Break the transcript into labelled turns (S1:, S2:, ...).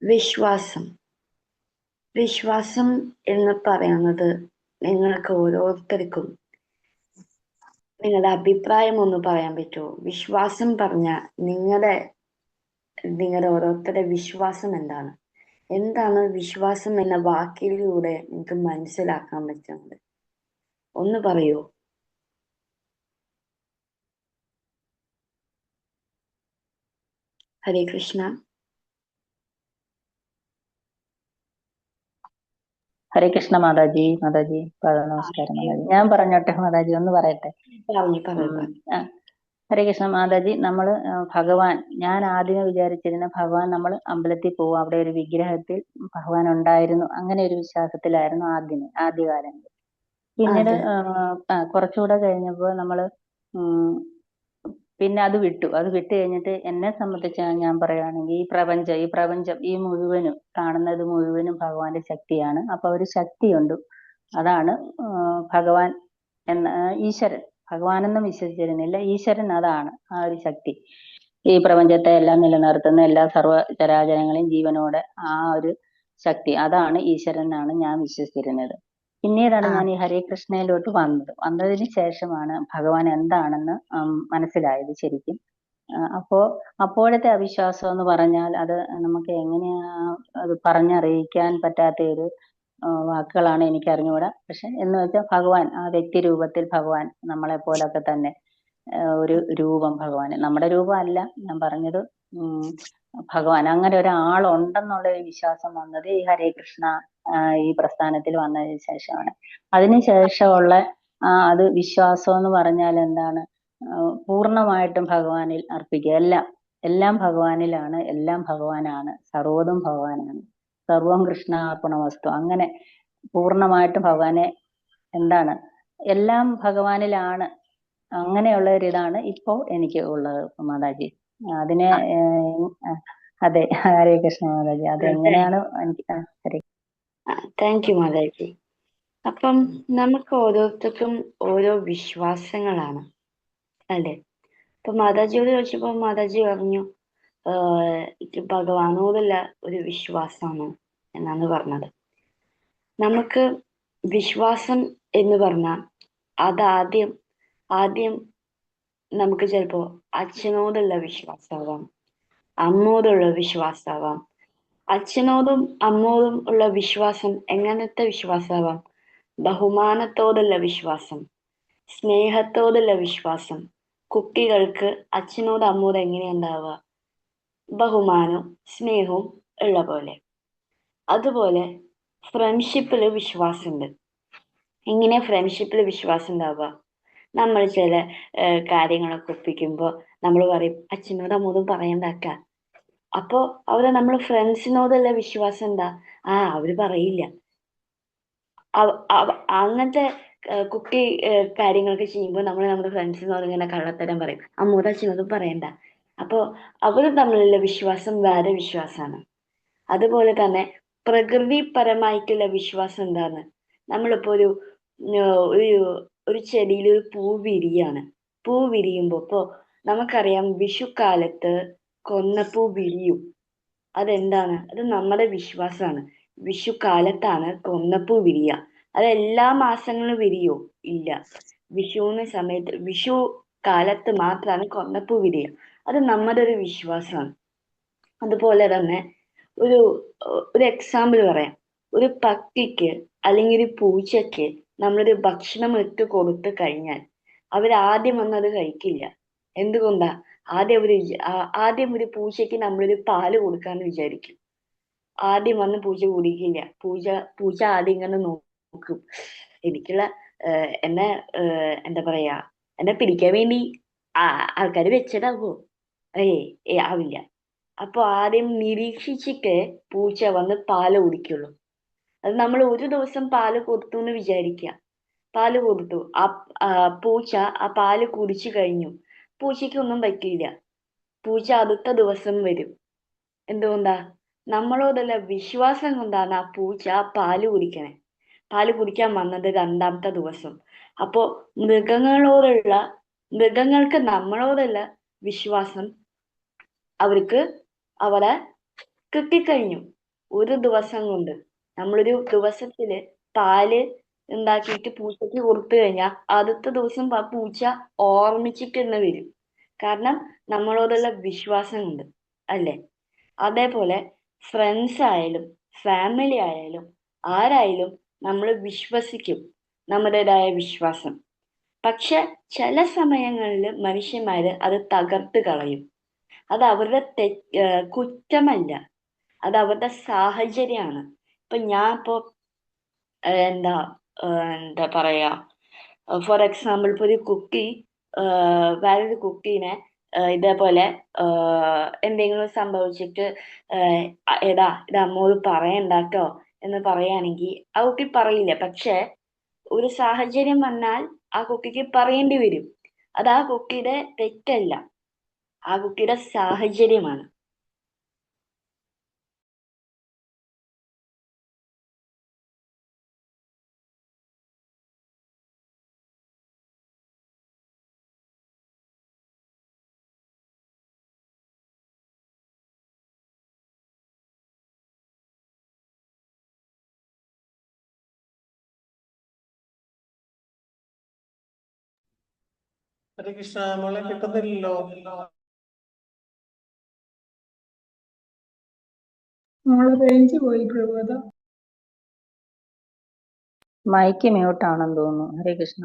S1: വിശ്വാസം വിശ്വാസം എന്ന് പറയുന്നത് നിങ്ങൾക്ക് ഓരോരുത്തർക്കും നിങ്ങളുടെ അഭിപ്രായം ഒന്ന് പറയാൻ പറ്റുമോ? വിശ്വാസം പറഞ്ഞ നിങ്ങളുടെ ഓരോരുത്തരുടെ വിശ്വാസം എന്താണ്? എന്താണ് വിശ്വാസം എന്ന വാക്കിലൂടെ നിങ്ങൾക്ക് മനസ്സിലാക്കാൻ പറ്റുന്നത്? ഒന്ന് പറയൂ. ഹരേ കൃഷ്ണ.
S2: ഹരേ കൃഷ്ണ മാതാജി. നമസ്കാരം മാതാജി. ഞാൻ പറഞ്ഞോട്ടെ മാതാജി, ഒന്ന് പറയട്ടെ. ഹരേ കൃഷ്ണ മാതാജി. ഭഗവാൻ, ഞാൻ ആദ്യമേ വിചാരിച്ചിരുന്ന ഭഗവാൻ നമ്മൾ അമ്പലത്തിൽ പോകും, അവിടെ ഒരു വിഗ്രഹത്തിൽ ഭഗവാൻ ഉണ്ടായിരുന്നു, അങ്ങനെ ഒരു വിശ്വാസത്തിലായിരുന്നു ആദ്യകാലങ്ങളിൽ. പിന്നീട് കുറച്ചുകൂടെ കഴിഞ്ഞപ്പോൾ പിന്നെ അത് വിട്ടു കഴിഞ്ഞിട്ട് എന്നെ സംബന്ധിച്ച് ഞാൻ പറയുകയാണെങ്കിൽ ഈ പ്രപഞ്ചം ഈ മുഴുവനും കാണുന്നത് മുഴുവനും ഭഗവാന്റെ ശക്തിയാണ്. അപ്പൊ ഒരു ശക്തിയുണ്ട്, അതാണ് ഭഗവാൻ എന്ന ഈശ്വരൻ. ഭഗവാനെന്നും വിശ്വസിച്ചിരുന്നില്ല, ഈശ്വരൻ അതാണ് ആ ഒരു ശക്തി. ഈ പ്രപഞ്ചത്തെ എല്ലാം നിലനിർത്തുന്ന എല്ലാ സർവ്വചരാചരങ്ങളെയും ജീവനോടെ ആ ഒരു ശക്തി, അതാണ് ഈശ്വരൻ എന്നാണ് ഞാൻ വിശ്വസിച്ചിരുന്നത്. പിന്നീടാണ് ഞാൻ ഈ ഹരേ കൃഷ്ണയിലോട്ട് വന്നതിന് ശേഷമാണ് ഭഗവാൻ എന്താണെന്ന് മനസ്സിലായത് ശരിക്കും. അപ്പോഴത്തെ അവിശ്വാസം എന്ന് പറഞ്ഞാൽ അത് നമുക്ക് എങ്ങനെയാ അത് പറഞ്ഞറിയിക്കാൻ പറ്റാത്ത ഒരു വാക്കുകളാണ്, എനിക്ക് അറിഞ്ഞുകൂടാ. പക്ഷെ എന്ന് വെച്ചാൽ ഭഗവാൻ ആ വ്യക്തി രൂപത്തിൽ ഭഗവാൻ നമ്മളെ പോലൊക്കെ തന്നെ ഒരു രൂപം ഭഗവാൻ, നമ്മുടെ രൂപം അല്ല ഞാൻ പറഞ്ഞത്, ഭഗവാൻ അങ്ങനെ ഒരാളുണ്ടെന്നുള്ള ഒരു വിശ്വാസം വന്നത് ഈ ഹരേ കൃഷ്ണ ഈ പ്രസ്ഥാനത്തിൽ വന്നതിന് ശേഷമാണ്. അതിനുശേഷമുള്ള അത് വിശ്വാസം എന്ന് പറഞ്ഞാൽ എന്താണ്? പൂർണ്ണമായിട്ടും ഭഗവാനിൽ അർപ്പിക്കുക. എല്ലാം ഭഗവാനിലാണ്, എല്ലാം ഭഗവാനാണ്, സർവ്വതും ഭഗവാനാണ്, സർവം കൃഷ്ണാർപ്പണമസ്തു. അങ്ങനെ പൂർണ്ണമായിട്ടും ഭഗവാനെ എന്താണ്, എല്ലാം ഭഗവാനിലാണ്, അങ്ങനെയുള്ള ഒരു ഇതാണ് ഇപ്പോ എനിക്ക് ഉള്ളത് മാതാജി. അതിനെ അതെ, ഹരേ കൃഷ്ണ മാതാജി. അതെങ്ങനെയാണ് എനിക്ക്
S1: താങ്ക് യു മാതാജി. അപ്പം നമുക്ക് ഓരോരുത്തർക്കും ഓരോ വിശ്വാസങ്ങളാണ് അല്ലേ? ഇപ്പൊ മാതാജിയോട് ചോദിച്ചപ്പോ മാതാജി പറഞ്ഞു ഭഗവാനോടുള്ള ഒരു വിശ്വാസമാണ് എന്നാണ് പറഞ്ഞത്. നമുക്ക് വിശ്വാസം എന്ന് പറഞ്ഞാൽ ആദ്യം നമുക്ക് ചിലപ്പോ അച്ഛനോടുള്ള വിശ്വാസമാവാം, അമ്മോടുള്ള വിശ്വാസമാവാം. അച്ഛനോടും അമ്മോടും ഉള്ള വിശ്വാസം എങ്ങനത്തെ വിശ്വാസമാവാം? ബഹുമാനത്തോടുള്ള വിശ്വാസം, സ്നേഹത്തോടുള്ള വിശ്വാസം. കുട്ടികൾക്ക് അച്ഛനോട് അമ്മോട് എങ്ങനെയുണ്ടാവുക? ബഹുമാനവും സ്നേഹവും ഉള്ള പോലെ. അതുപോലെ ഫ്രണ്ട്ഷിപ്പില് വിശ്വാസമുണ്ട്. എങ്ങനെ ഫ്രണ്ട്ഷിപ്പിൽ വിശ്വാസം ഉണ്ടാവുക? നമ്മൾ ചില കാര്യങ്ങളൊക്കെ ഒപ്പിക്കുമ്പോൾ നമ്മൾ പറയും അച്ഛനോടും അമ്മോടും പറയണ്ടാക്ക. അപ്പോ അവരെ നമ്മൾ ഫ്രണ്ട്സിനോടുള്ള വിശ്വാസം എന്താ? അവര് പറയില്ല. അങ്ങനത്തെ കുട്ടി കാര്യങ്ങളൊക്കെ ചെയ്യുമ്പോൾ നമ്മൾ നമ്മുടെ ഫ്രണ്ട്സിനോട് ഇങ്ങനെ കള്ളത്തരം പറയും, അമ്മോടും അച്ഛനോടും പറയണ്ട. അപ്പോ അവര് തമ്മിലുള്ള വിശ്വാസം വേറെ വിശ്വാസമാണ്. അതുപോലെ തന്നെ പ്രകൃതിപരമായിട്ടുള്ള വിശ്വാസം എന്താണ്? നമ്മളിപ്പോ ഒരു ചെടിയിൽ ഒരു പൂ വിരിയാണ്. പൂ വിരിയുമ്പോ ഇപ്പോ നമുക്കറിയാം വിഷുക്കാലത്ത് കൊന്നപ്പൂ വിരിയും. അതെന്താണ്? അത് നമ്മുടെ വിശ്വാസമാണ്. വിഷുക്കാലത്താണ് കൊന്നപ്പൂ വിരിയ. അത് എല്ലാ മാസങ്ങളും വിരിയോ? ഇല്ല. വിഷു കാലത്ത് മാത്രമാണ് കൊന്നപ്പൂ വിരിയ. അത് നമ്മുടെ ഒരു വിശ്വാസമാണ്. അതുപോലെ തന്നെ ഒരു എക്സാമ്പിൾ പറയാം. ഒരു പട്ടിക്ക് അല്ലെങ്കിൽ ഒരു പൂച്ചയ്ക്ക് നമ്മളൊരു ഭക്ഷണം ഇട്ട് കൊടുത്തു കഴിഞ്ഞാൽ അവരാദ്യം വന്നത് കഴിക്കില്ല. എന്തുകൊണ്ടാ? ആദ്യം ഒരു പൂച്ചയ്ക്ക് നമ്മളൊരു പാല് കൊടുക്കാന്ന് വിചാരിക്കും. ആദ്യം വന്ന് പൂച്ച കുടിക്കില്ല. പൂച്ച ആദ്യം ഇങ്ങനെ നോക്കും, എനിക്കുള്ള എന്നെ എന്താ പറയാ, എന്നെ പിടിക്കാൻ വേണ്ടി ആൾക്കാർ വെച്ചതാവോ? ആവില്ല. അപ്പൊ ആദ്യം നിരീക്ഷിച്ചിട്ട് പൂച്ച വന്ന് പാല് കുടിക്കുള്ളൂ. അത് നമ്മൾ ഒരു ദിവസം പാല് കൊടുത്തു എന്ന് വിചാരിക്കുക. പാല് കൊടുത്തു, പൂച്ച ആ പാല് കുടിച്ചു കഴിഞ്ഞു. പൂച്ചയ്ക്ക് ഒന്നും പറ്റിയില്ല. പൂച്ച അടുത്ത ദിവസം വരും. എന്തുകൊണ്ടാ? നമ്മളോടുള്ള വിശ്വാസം കൊണ്ടാണ് ആ പൂച്ച പാല് കുടിക്കണേ. പാല് കുടിക്കാൻ വന്നത് രണ്ടാമത്തെ ദിവസം. അപ്പോ മൃഗങ്ങൾക്ക് നമ്മളോടുള്ള വിശ്വാസം അവർക്ക് അവിടെ കിട്ടിക്കഴിഞ്ഞു. ഒരു ദിവസം കൊണ്ട് നമ്മളൊരു ദിവസത്തില് പാല് ഉണ്ടാക്കിയിട്ട് പൂച്ചയ്ക്ക് കൊടുത്തു കഴിഞ്ഞാൽ അടുത്ത ദിവസം ആ പൂച്ച ഓർമ്മിച്ചിട്ട് തന്നെ വരും. കാരണം നമ്മളോടുള്ള വിശ്വാസം കൊണ്ട്, അല്ലേ? അതേപോലെ ഫ്രണ്ട്സ് ആയാലും ഫാമിലി ആയാലും ആരായാലും നമ്മൾ വിശ്വസിക്കും, നമ്മുടേതായ വിശ്വാസം. പക്ഷെ ചില സമയങ്ങളിൽ മനുഷ്യന്മാര് അത് തകർത്ത് കളയും. അത് അവരുടെ കുറ്റമല്ല, അത് അവരുടെ സാഹചര്യമാണ്. ഇപ്പൊ ഞാൻ ഇപ്പോ എന്താ എന്താ പറയാ, ഫോർ എക്സാമ്പിൾ ഇപ്പൊ ഒരു കുട്ടി വേറൊരു കുട്ടീനെ ഇതേപോലെ എന്തെങ്കിലും സംഭവിച്ചിട്ട് എടാ ഇത് അമ്മോട് പറയണ്ടാട്ടോ എന്ന് പറയുകയാണെങ്കിൽ ആ കുട്ടി പറയില്ല. പക്ഷെ ഒരു സാഹചര്യം വന്നാൽ ആ കുട്ടിക്ക് പറയേണ്ടി വരും. അത് ആ കുട്ടിയുടെ തെറ്റല്ല, ആ കുട്ടിയുടെ സാഹചര്യമാണ്.
S3: ഹരേ കൃഷ്ണ, മോളെ കിട്ടുന്നില്ലല്ലോ.
S4: മോളെ റേഞ്ച് പോയി പ്രഭുത.
S2: മൈക്ക് മ്യൂട്ട് ആണെന്ന് തോന്നുന്നു. ഹരേ കൃഷ്ണ.